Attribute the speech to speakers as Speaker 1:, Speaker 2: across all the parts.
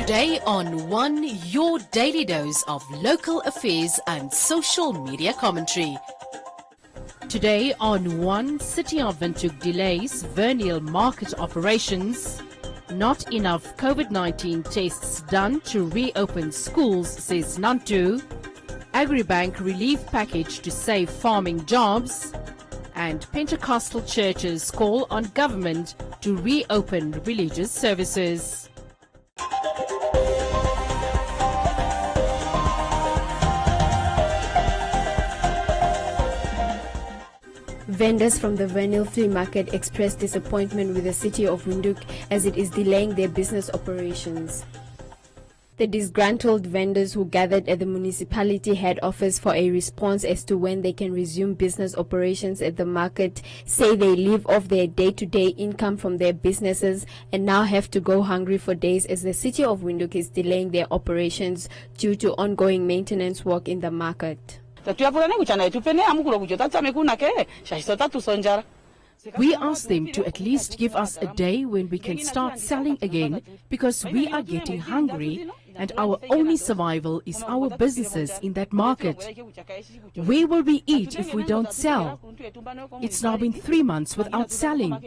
Speaker 1: Today on One, your daily dose of local affairs and social media commentary. Today on One, City of Windhoek delays Vernile market operations. Not enough COVID-19 tests done to reopen schools, says Nantu. Agribank relief package to save farming jobs. And Pentecostal churches call on government to reopen religious services.
Speaker 2: Vendors from the Vernile Flea Market expressed disappointment with the City of Windhoek as it is delaying their business operations. The disgruntled vendors who gathered at the municipality head office for a response as to when they can resume business operations at the market say they live off their day-to-day income from their businesses and now have to go hungry for days as the City of Windhoek is delaying their operations due to ongoing maintenance work in the market.
Speaker 1: We asked them to at least give us a day when we can start selling again because we are getting hungry and our only survival is our businesses in that market. Where will we eat if we don't sell? It's now been 3 months without selling.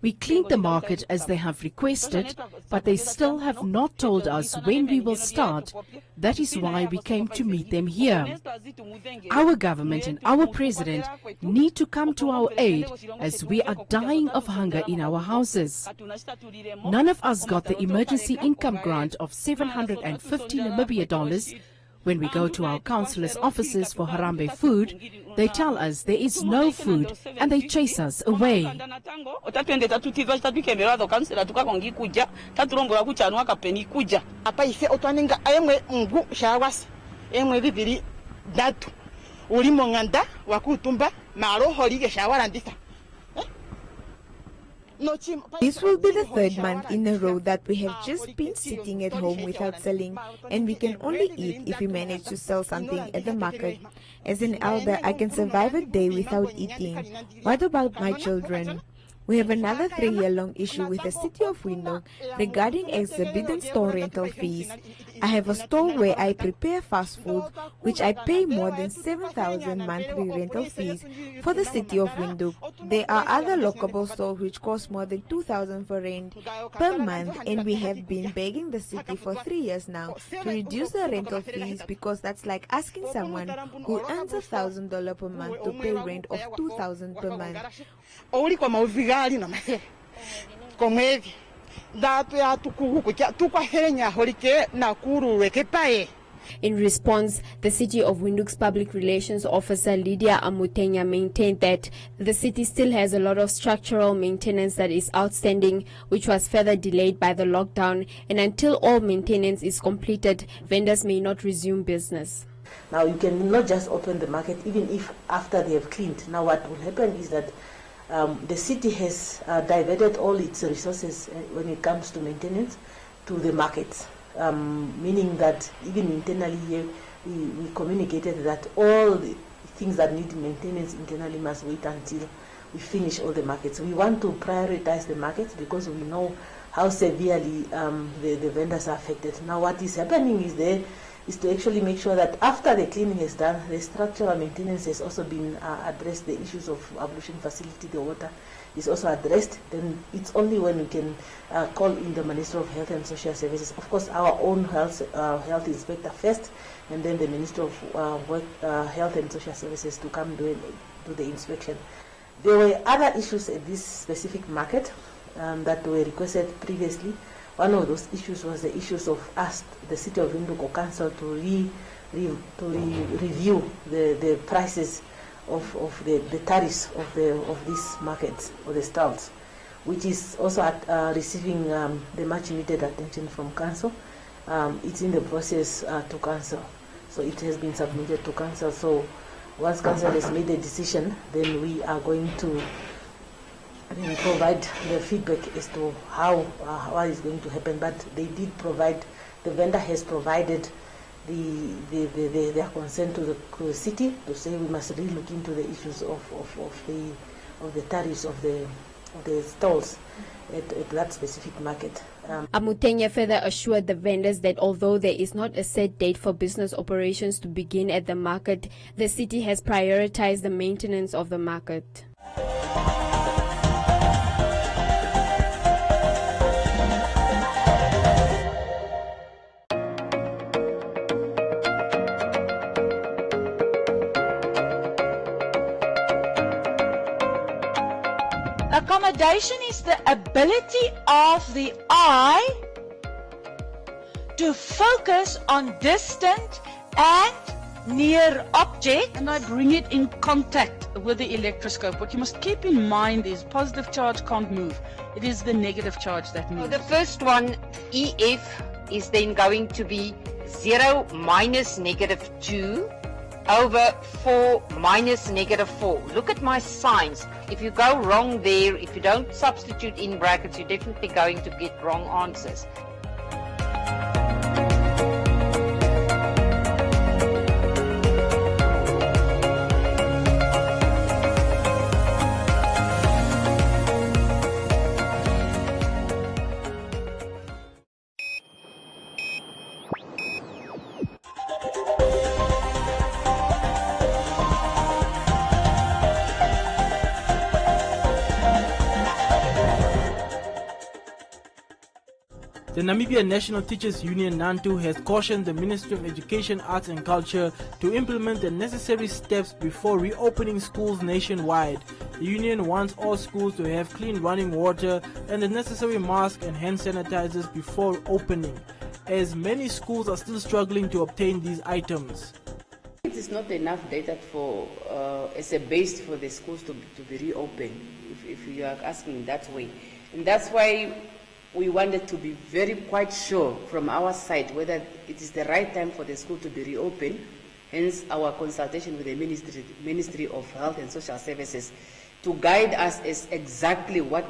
Speaker 1: We cleaned the market as they have requested, but they still have not told us when we will start. That is why we came to meet them here. Our government and our president need to come to our aid as we are dying of hunger in our houses. None of us got the emergency income grant of $750 Namibia. When we go to our councillors' offices for Harambee food, they tell us there is no food and they chase us away.
Speaker 3: This will be the third month in a row that we have just been sitting at home without selling, and we can only eat if we manage to sell something at the market. As an elder, I can survive a day without eating. What about my children? We have another 3-year-long issue with the City of Windhoek regarding exhibit and store rental fees. I have a store where I prepare fast food, which I pay more than 7,000 monthly rental fees for the City of Windhoek. There are other lockable stores which cost more than 2,000 for rent per month, and we have been begging the city for 3 years now to reduce the rental fees because that's like asking someone who earns $1,000 per month to pay rent of 2,000 per month.
Speaker 2: In response, the City of Windhoek's Public Relations Officer Lydia Amutenya maintained that the city still has a lot of structural maintenance that is outstanding, which was further delayed by the lockdown, and until all maintenance is completed, vendors may not resume business.
Speaker 4: Now you can not just open the market even if after they have cleaned. Now what will happen is that the city has diverted all its resources when it comes to maintenance to the markets, meaning that even internally here we communicated that all the things that need maintenance internally must wait until we finish all the markets. We want to prioritize the markets because we know how severely the vendors are affected. Now what is happening is to actually make sure that after the cleaning is done, the structural maintenance has also been addressed, the issues of ablution facility, the water is also addressed. Then it's only when we can call in the Minister of Health and Social Services, of course our own health inspector first, and then the Minister of Health and Social Services to come do the inspection. There were other issues at this specific market that were requested previously. One of those issues was the issues of the City of Windhoek Council to review the prices of the tariffs of these markets or the stalls, which is also receiving the much needed attention from Council. It's in the process to Council, so it has been submitted to Council. So once Council has made a decision, then we are going to provide the feedback as to how what is going to happen. But they did provide, the vendor has provided their consent to the city to say we must really look into the issues of the tariffs of the stalls at that specific market.
Speaker 2: Amutenya further assured the vendors that although there is not a set date for business operations to begin at the market, the city has prioritized the maintenance of the market.
Speaker 5: Accommodation is the ability of the eye to focus on distant and near objects.
Speaker 6: And I bring it in contact with the electroscope. What you must keep in mind is positive charge can't move. It is the negative charge that moves.
Speaker 7: The first one, EF, is then going to be 0 minus negative 2 over 4 minus negative 4. Look at my signs. If you go wrong there, if you don't substitute in brackets, you're definitely going to get wrong answers.
Speaker 8: The Namibia National Teachers Union, NANTU, has cautioned the Ministry of Education, Arts and Culture to implement the necessary steps before reopening schools nationwide. The union wants all schools to have clean running water and the necessary masks and hand sanitizers before opening, as many schools are still struggling to obtain these items.
Speaker 9: It is not enough data for as a base for the schools to be reopened, if you are asking that way. And that's why we wanted to be very quite sure from our side whether it is the right time for the school to be reopened, hence our consultation with the Ministry of Health and Social Services to guide us as exactly what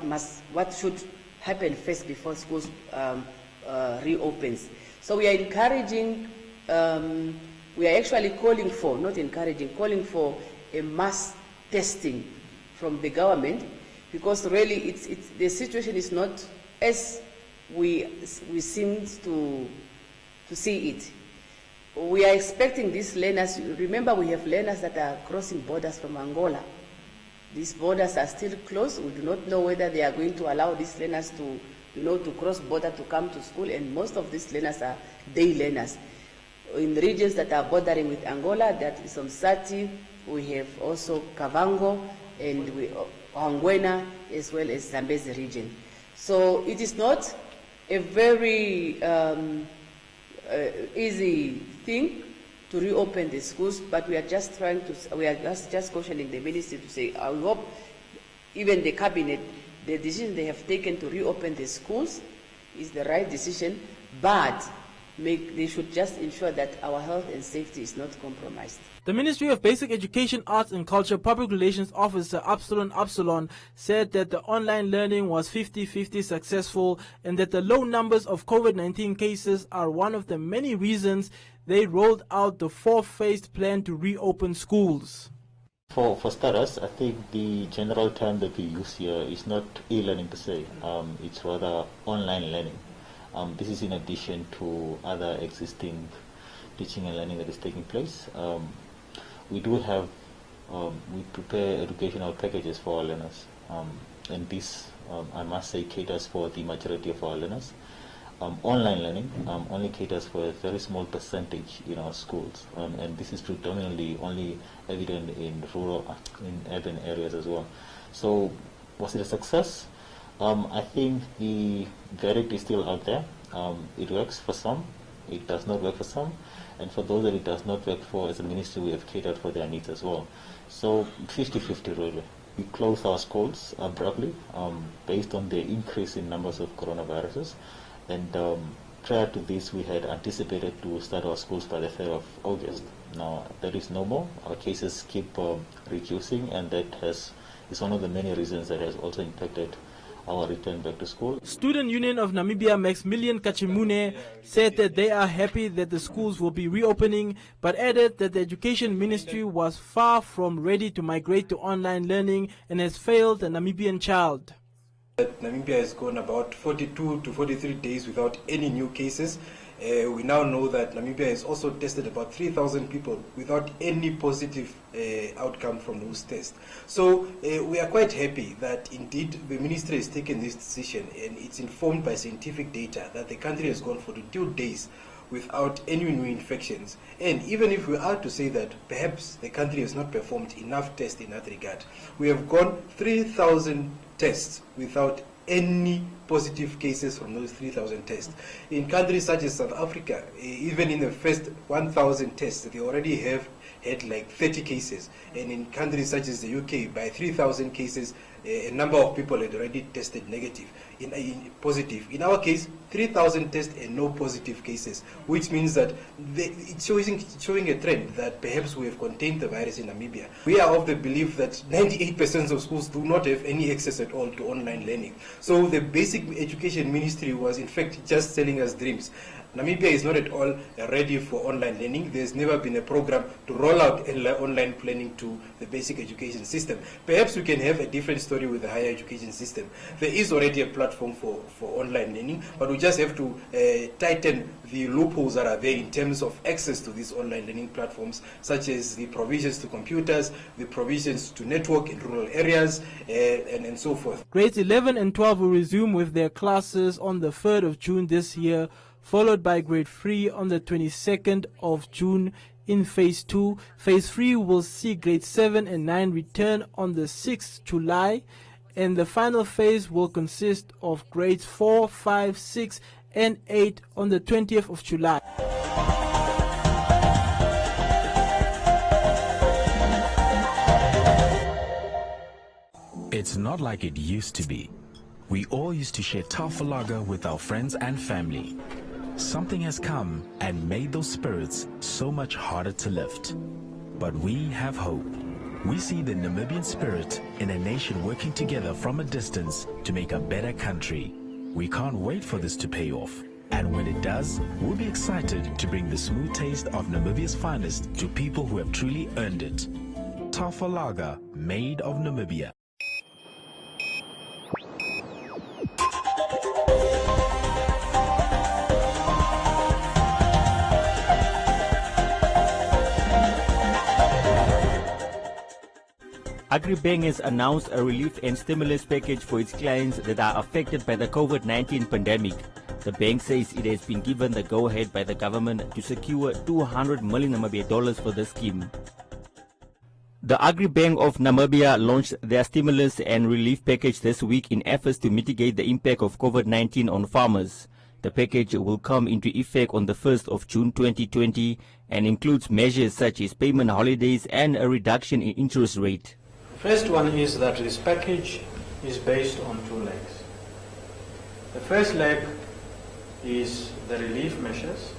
Speaker 9: should happen first before schools reopens. So we are encouraging, we are actually calling for a mass testing from the government, because really the situation is not as we seem to see it. We are expecting these learners. Remember, we have learners that are crossing borders from Angola. These borders are still closed. We do not know whether they are going to allow these learners to cross border to come to school, and most of these learners are day learners. In the regions that are bordering with Angola, that is Umsati, we have also Kavango, and Angwena, as well as Zambezi region. So it is not a very easy thing to reopen the schools, but we are just just cautioning the ministry to say, I hope even the cabinet, the decision they have taken to reopen the schools is the right decision, but they should just ensure that our health and safety is not compromised.
Speaker 8: The Ministry of Basic Education, Arts and Culture Public Relations Officer Absalon said that the online learning was 50-50 successful and that the low numbers of COVID-19 cases are one of the many reasons they rolled out the four-phased plan to reopen schools.
Speaker 10: For starters, I think the general term that we use here is not e-learning per se, it's rather online learning. This is in addition to other existing teaching and learning that is taking place. We do have, we prepare educational packages for our learners, and this, I must say, caters for the majority of our learners. Online learning only caters for a very small percentage in our schools, and this is predominantly only evident in rural, in urban areas as well. So, was it a success? I think the verdict is still out there. It works for some, it does not work for some, and for those that it does not work for, as a ministry, we have catered for their needs as well. So 50-50 really. We closed our schools abruptly based on the increase in numbers of coronaviruses, and prior to this we had anticipated to start our schools by the 3rd of August. Now that is no more. Our cases keep reducing, and that is one of the many reasons that has also impacted our return back to school.
Speaker 8: Student Union of Namibia, Maximilian Kachimune, said that they are happy that the schools will be reopening, but added that the Education Ministry was far from ready to migrate to online learning and has failed the Namibian child.
Speaker 11: Namibia has gone about 42 to 43 days without any new cases. We now know that Namibia has also tested about 3,000 people without any positive outcome from those tests. So we are quite happy that indeed the ministry has taken this decision, and it's informed by scientific data that the country has gone 42 days without any new infections. And even if we are to say that perhaps the country has not performed enough tests in that regard, we have gone 3,000 tests without any positive cases from those 3,000 tests. In countries such as South Africa, even in the first 1,000 tests, they already have had like 30 cases. And in countries such as the UK, by 3,000 cases, a number of people had already tested negative, positive. In our case, 3,000 tests and no positive cases, which means that it's showing a trend that perhaps we have contained the virus in Namibia. We are of the belief that 98% of schools do not have any access at all to online learning. So the basic education ministry was in fact just selling us dreams. Namibia is not at all ready for online learning. There's never been a program to roll out online learning to the basic education system. Perhaps we can have a different story with the higher education system. There is already a platform for online learning, but we just have to tighten the loopholes that are there in terms of access to these online learning platforms, such as the provisions to computers, the provisions to network in rural areas, and so forth.
Speaker 8: Grades 11 and 12 will resume with their classes on the 3rd of June this year, followed by grade 3 on the 22nd of June in phase 2. Phase 3 will see grade 7 and 9 return on the 6th July, and the final phase will consist of grades 4, 5, 6 and 8 on the 20th of July.
Speaker 12: It's not like it used to be. We all used to share Tafalaga with our friends and family. Something has come and made those spirits so much harder to lift. But we have hope. We see the Namibian spirit in a nation working together from a distance to make a better country. We can't wait for this to pay off. And when it does, we'll be excited to bring the smooth taste of Namibia's finest to people who have truly earned it. Tafalaga, made of Namibia.
Speaker 13: Agribank has announced a relief and stimulus package for its clients that are affected by the COVID-19 pandemic. The bank says it has been given the go-ahead by the government to secure $200 million for the scheme. The Agribank of Namibia launched their stimulus and relief package this week in efforts to mitigate the impact of COVID-19 on farmers. The package will come into effect on the 1st of June 2020 and includes measures such as payment holidays and a reduction in interest rate.
Speaker 14: First one is that this package is based on two legs. The first leg is the relief measures,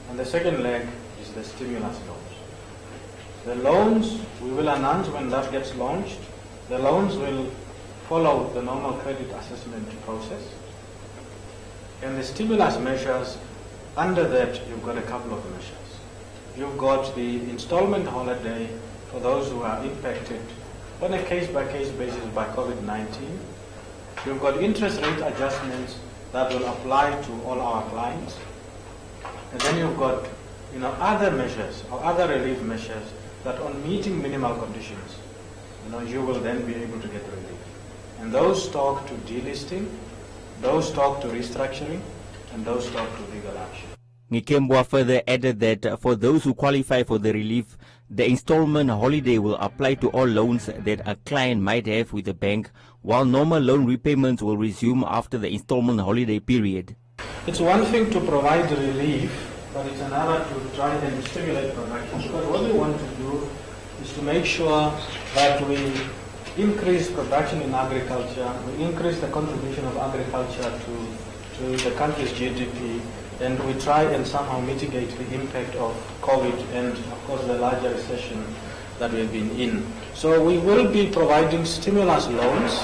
Speaker 14: and the second leg is the stimulus loans. The loans, we will announce when that gets launched. The loans will follow the normal credit assessment process. And the stimulus measures, under that you've got a couple of measures. You've got the installment holiday for those who are impacted on a case-by-case basis by COVID-19. You've got interest rate adjustments that will apply to all our clients. And then you've got other measures or other relief measures that on meeting minimal conditions, you will then be able to get relief. And those talk to delisting, those talk to restructuring, and those talk to legal action.
Speaker 13: Ngikembwa further added that for those who qualify for the relief, the installment holiday will apply to all loans that a client might have with the bank, while normal loan repayments will resume after the installment holiday period.
Speaker 14: It's one thing to provide relief, but it's another to try and stimulate production. Because what we want to do is to make sure that we increase production in agriculture, we increase the contribution of agriculture to the country's GDP, and we try and somehow mitigate the impact of COVID and, of course, the larger recession that we've been in. So we will be providing stimulus loans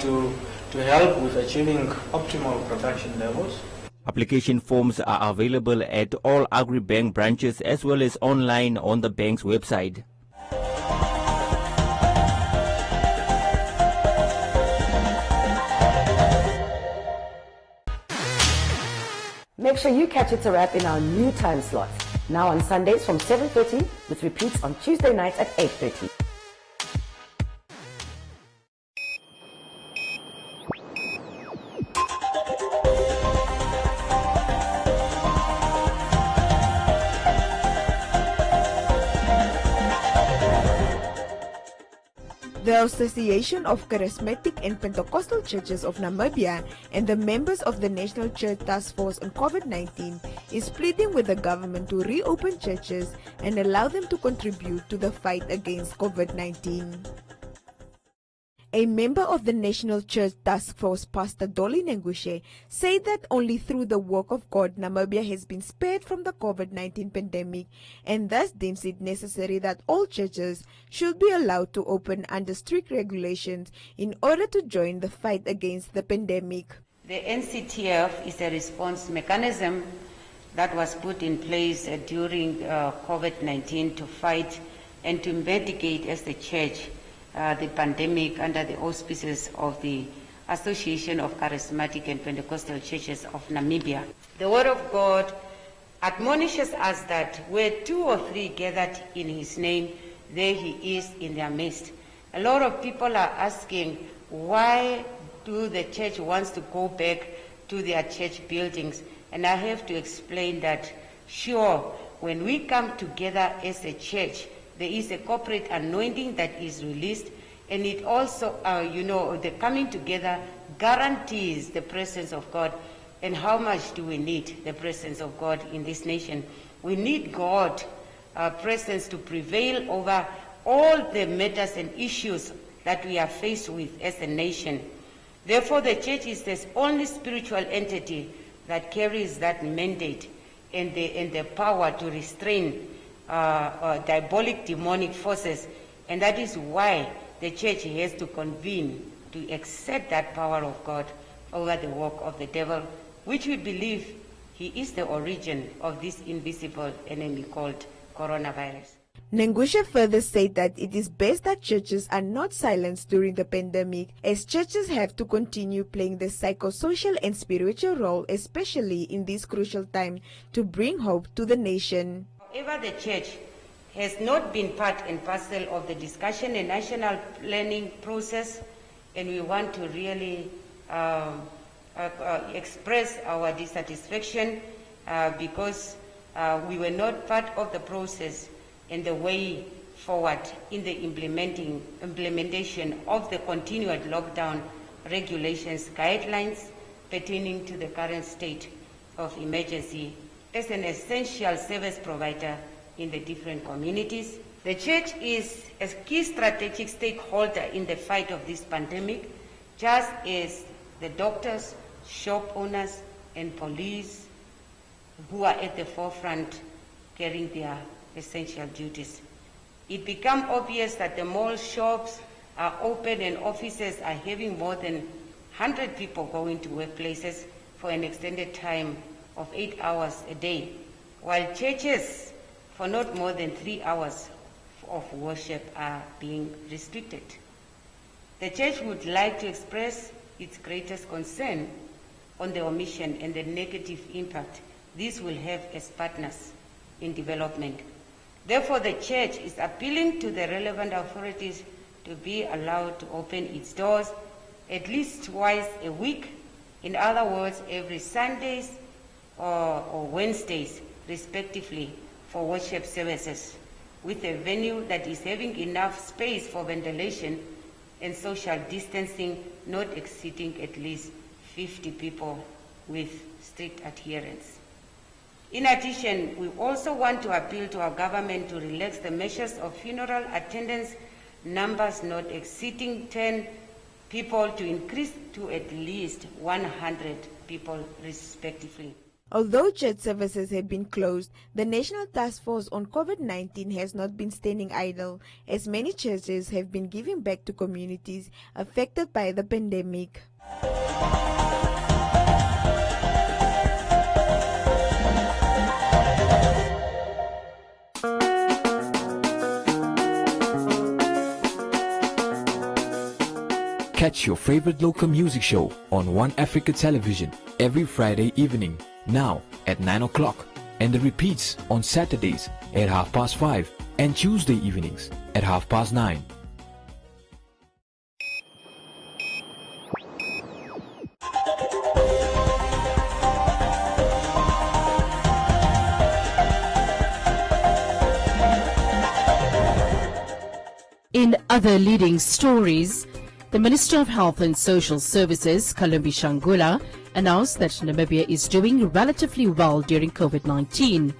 Speaker 14: to help with achieving optimal production levels.
Speaker 13: Application forms are available at all Agribank branches as well as online on the bank's website.
Speaker 15: Make sure you catch It's a Wrap in our new time slots. Now on Sundays from 7:30, with repeats on Tuesday nights at 8:30.
Speaker 3: The Association of Charismatic and Pentecostal Churches of Namibia and the members of the National Church Task Force on COVID-19 is pleading with the government to reopen churches and allow them to contribute to the fight against COVID-19. A member of the National Church Task Force, Pastor Dolly Nengushe, said that only through the work of God, Namibia has been spared from the COVID-19 pandemic and thus deems it necessary that all churches should be allowed to open under strict regulations in order to join the fight against the pandemic.
Speaker 9: The NCTF is a response mechanism that was put in place during COVID-19 to fight and to mitigate as the church the pandemic under the auspices of the Association of Charismatic and Pentecostal Churches of Namibia. The Word of God admonishes us that where 2 or 3 gathered in His name, there He is in their midst. A lot of people are asking, why do the church wants to go back to their church buildings? And I have to explain that, sure, when we come together as a church, there is a corporate anointing that is released, and it also, the coming together guarantees the presence of God. And how much do we need the presence of God in this nation? We need God's presence to prevail over all the matters and issues that we are faced with as a nation. Therefore, the church is the only spiritual entity that carries that mandate and the power to restrain diabolic demonic forces, and that is why the church has to convene to accept that power of God over the work of the devil, which we believe he is the origin of this invisible enemy called coronavirus.
Speaker 3: Nengushe further said that it is best that churches are not silenced during the pandemic, as churches have to continue playing the psychosocial and spiritual role, especially in this crucial time, to bring hope to the nation.
Speaker 9: However, the church has not been part and parcel of the discussion and national planning process, and we want to really express our dissatisfaction because we were not part of the process and the way forward in the implementation of the continued lockdown regulations guidelines pertaining to the current state of emergency as an essential service provider in the different communities. The church is a key strategic stakeholder in the fight of this pandemic, just as the doctors, shop owners, and police who are at the forefront carrying their essential duties. It becomes obvious that the mall shops are open and offices are having more than 100 people going to workplaces for an extended time of 8 hours a day, while churches for not more than 3 hours of worship are being restricted. The church would like to express its greatest concern on the omission and the negative impact this will have as partners in development. Therefore, the church is appealing to the relevant authorities to be allowed to open its doors at least twice a week, in other words, every Sundays or Wednesdays, respectively, for worship services, with a venue that is having enough space for ventilation and social distancing, not exceeding at least 50 people with strict adherence. In addition, we also want to appeal to our government to relax the measures of funeral attendance numbers not exceeding 10 people to increase to at least 100 people respectively.
Speaker 3: Although church services have been closed, the National Task Force on COVID-19 has not been standing idle, as many churches have been giving back to communities affected by the pandemic.
Speaker 16: Catch your favorite local music show on One Africa Television every Friday evening. Now, at 9 o'clock and the repeats on Saturdays at 5:30 and Tuesday evenings at 9:30.
Speaker 1: In other leading stories, the Minister of Health and Social Services, Kalumbi Shangula, announced that Namibia is doing relatively well during COVID-19.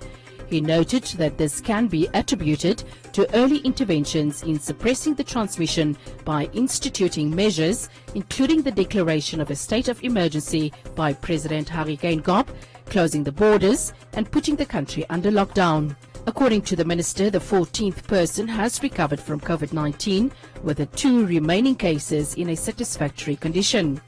Speaker 1: He noted that this can be attributed to early interventions in suppressing the transmission by instituting measures, including the declaration of a state of emergency by President Harry Geingob, closing the borders and putting the country under lockdown. According to the minister, the 14th person has recovered from COVID-19, with the 2 remaining cases in a satisfactory condition.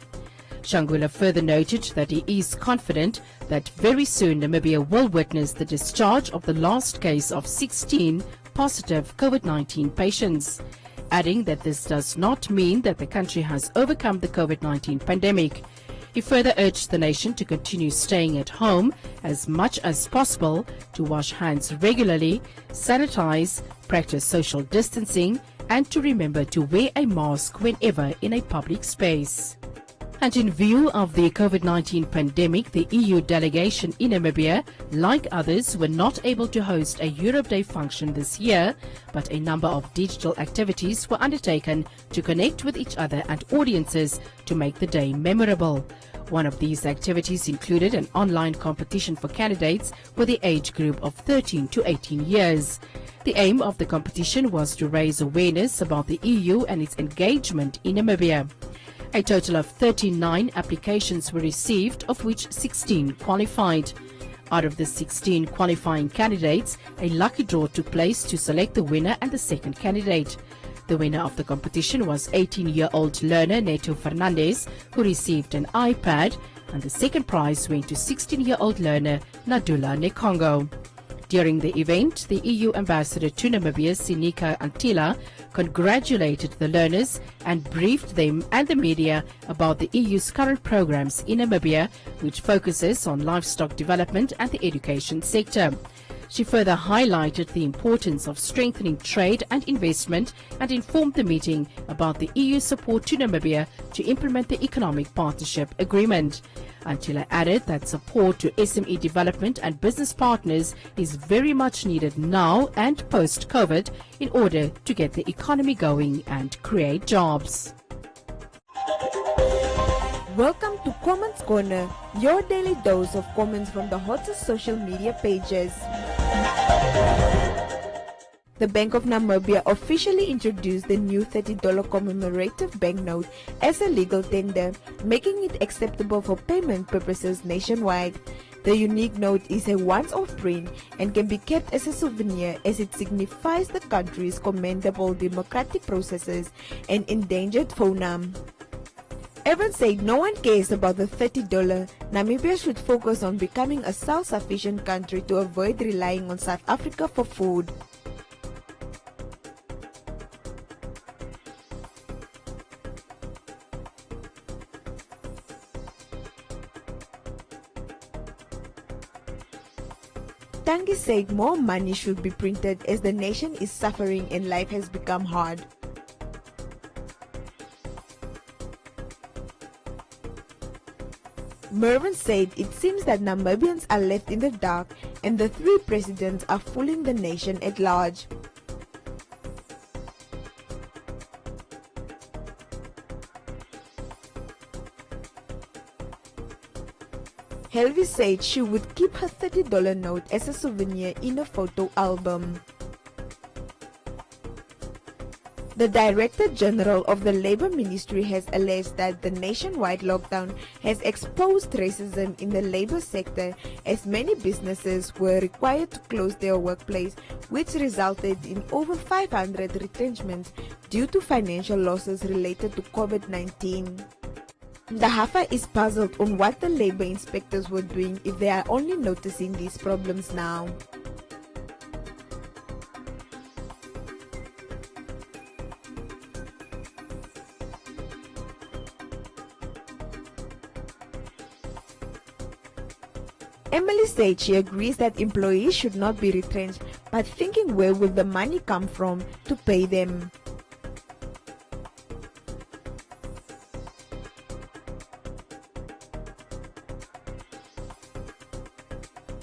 Speaker 1: Shangula further noted that he is confident that very soon Namibia will witness the discharge of the last case of 16 positive COVID-19 patients, adding that this does not mean that the country has overcome the COVID-19 pandemic. He further urged the nation to continue staying at home as much as possible, to wash hands regularly, sanitize, practice social distancing, and to remember to wear a mask whenever in a public space. And in view of the COVID-19 pandemic, the EU delegation in Namibia, like others, were not able to host a Europe Day function this year, but a number of digital activities were undertaken to connect with each other and audiences to make the day memorable. One of these activities included an online competition for candidates with the age group of 13 to 18 years. The aim of the competition was to raise awareness about the EU and its engagement in Namibia. A total of 39 applications were received, of which 16 qualified. Out of the 16 qualifying candidates, a lucky draw took place to select the winner and the second candidate. The winner of the competition was 18-year-old learner Neto Fernandez, who received an iPad, and the second prize went to 16-year-old learner Nadula Nekongo. During the event, the EU ambassador to Namibia, Sinika Antila, congratulated the learners and briefed them and the media about the EU's current programs in Namibia, which focuses on livestock development and the education sector. She further highlighted the importance of strengthening trade and investment and informed the meeting about the EU support to Namibia to implement the Economic Partnership Agreement. Antila added that support to SME development and business partners is very much needed now and post-COVID in order to get the economy going and create jobs.
Speaker 3: Welcome to Comments Corner, your daily dose of comments from the hottest social media pages. The Bank of Namibia officially introduced the new $30 commemorative banknote as a legal tender, making it acceptable for payment purposes nationwide. The unique note is a once-off print and can be kept as a souvenir, as it signifies the country's commendable democratic processes and endangered fauna. Evans said no one cares about the $30. Namibia should focus on becoming a self-sufficient country to avoid relying on South Africa for food. Tangi said more money should be printed as the nation is suffering and life has become hard. Mervyn said it seems that Namibians are left in the dark and the 3 presidents are fooling the nation at large. Helvi said she would keep her $30 note as a souvenir in a photo album. The Director General of the Labour Ministry has alleged that the nationwide lockdown has exposed racism in the labour sector, as many businesses were required to close their workplace, which resulted in over 500 retrenchments due to financial losses related to COVID-19. The HAFA is puzzled on what the labour inspectors were doing if they are only noticing these problems now. Emily said she agrees that employees should not be retrenched, but thinking where will the money come from to pay them.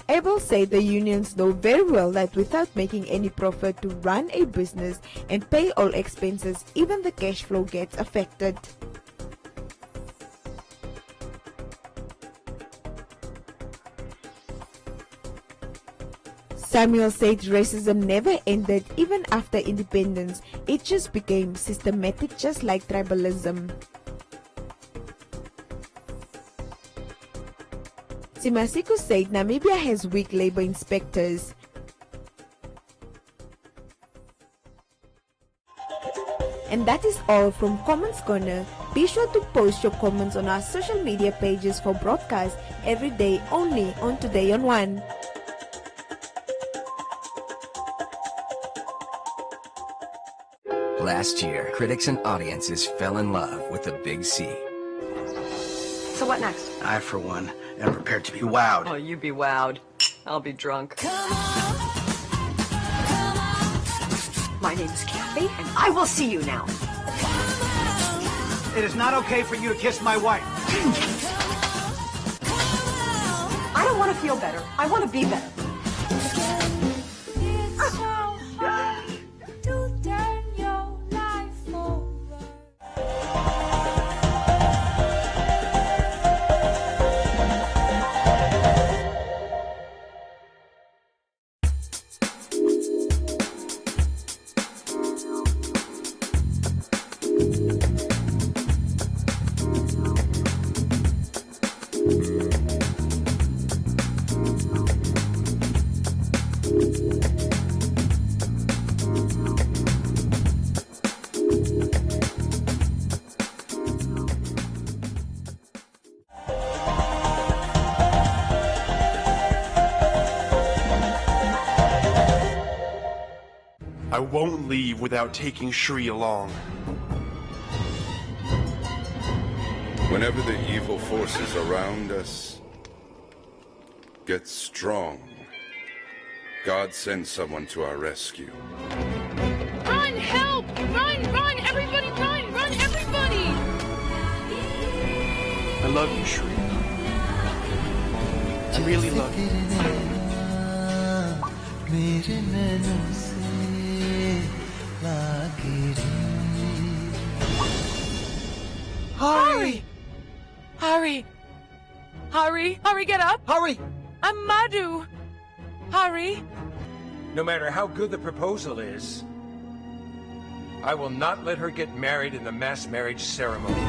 Speaker 3: Abel said the unions know very well that without making any profit to run a business and pay all expenses, even the cash flow gets affected. Samuel said racism never ended even after independence. It just became systematic, just like tribalism. Simasiko said Namibia has weak labor inspectors. And that is all from Comments Corner. Be sure to post your comments on our social media pages for broadcast every day only on Today on One.
Speaker 17: Last year, critics and audiences fell in love with The Big C.
Speaker 18: So what next?
Speaker 17: I, for one, am prepared to be wowed.
Speaker 18: Oh, you be wowed. I'll be drunk. My name's Kathy, and I will see you now.
Speaker 19: It is not okay for you to kiss my wife.
Speaker 18: I don't want to feel better. I want to be better.
Speaker 20: I won't leave without taking Shri along.
Speaker 21: Whenever the evil forces around us get strong, God sends someone to our rescue.
Speaker 22: Run! Help! Run! Run! Everybody run! Run! Everybody!
Speaker 20: I love you, Shri. I really love you.
Speaker 22: Hurry! Hurry! Hurry! Hurry, get up!
Speaker 19: Hurry!
Speaker 22: I'm Madhu! Hurry!
Speaker 23: No matter how good the proposal is, I will not let her get married in the mass marriage ceremony.